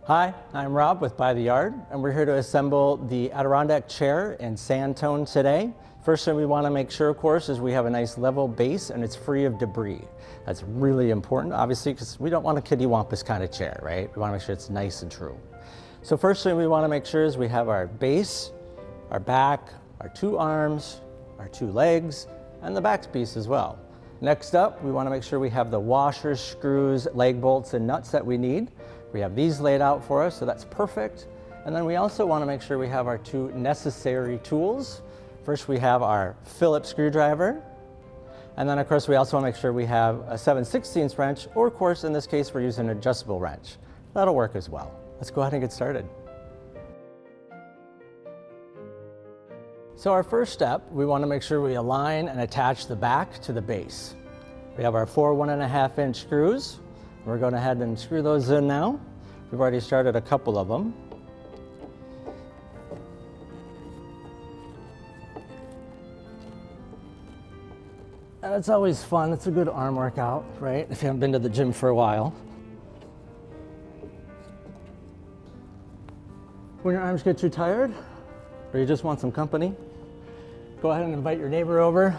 Hi, I'm Rob with By the Yard, and we're here to assemble the Adirondack chair in sand tone today. First thing we want to make sure, of course, is we have a nice level base and it's free of debris. That's really important, obviously, because we don't want a kitty-wampus kind of chair, right? We want to make sure it's nice and true. So first thing we want to make sure is we have our base, our back, our two arms, our two legs, and the back piece as well. Next up, we want to make sure we have the washers, screws, leg bolts, and nuts that we need. We have these laid out for us, so that's perfect. And then we also want to make sure we have our two necessary tools. First, we have our Phillips Screwdriver. And then, of course, we also want to make sure we have a 7/16 wrench, or of course, in this case, we're using an adjustable wrench. That'll work as well. Let's go ahead and get started. So our first step, we want to make sure we align and attach the back to the base. We have our four 1.5-inch screws. We're going ahead and screw those in now. We've already started a couple of them. And it's always fun. It's a good arm workout, right? If you haven't been to the gym for a while. When your arms get too tired, or you just want some company, go ahead and invite your neighbor over,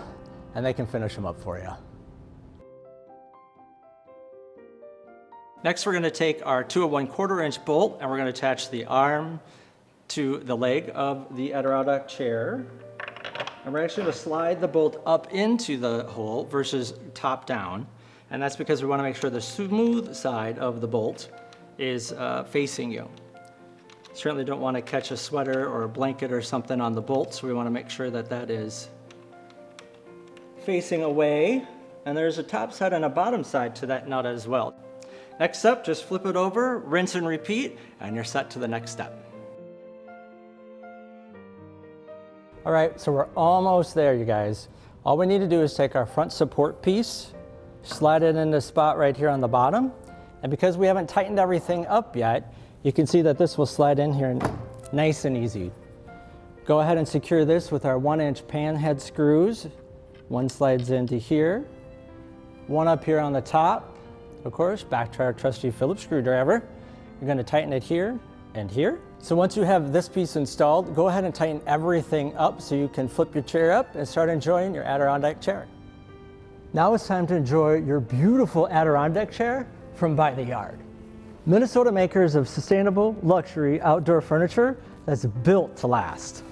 and they can finish them up for you. Next, we're going to take our 2 1/4 inch bolt, and we're going to attach the arm to the leg of the Adirondack chair. And we're actually going to slide the bolt up into the hole versus top down. And that's because we want to make sure the smooth side of the bolt is facing you. Certainly don't want to catch a sweater or a blanket or something on the bolt, so we want to make sure that that is facing away. And there's a top side and a bottom side to that nut as well. Next up, just flip it over, rinse and repeat, and you're set to the next step. All right, so we're almost there, you guys. All we need to do is take our front support piece, slide it in the spot right here on the bottom, and because we haven't tightened everything up yet, you can see that this will slide in here nice and easy. Go ahead and secure this with our 1-inch panhead screws. One slides into here, one up here on the top. Of course, back to our trusty Phillips screwdriver. You're going to tighten it here and here. So once you have this piece installed, go ahead and tighten everything up so you can flip your chair up and start enjoying your Adirondack chair. Now it's time to enjoy your beautiful Adirondack chair from By the Yard. Minnesota makers of sustainable luxury outdoor furniture that's built to last.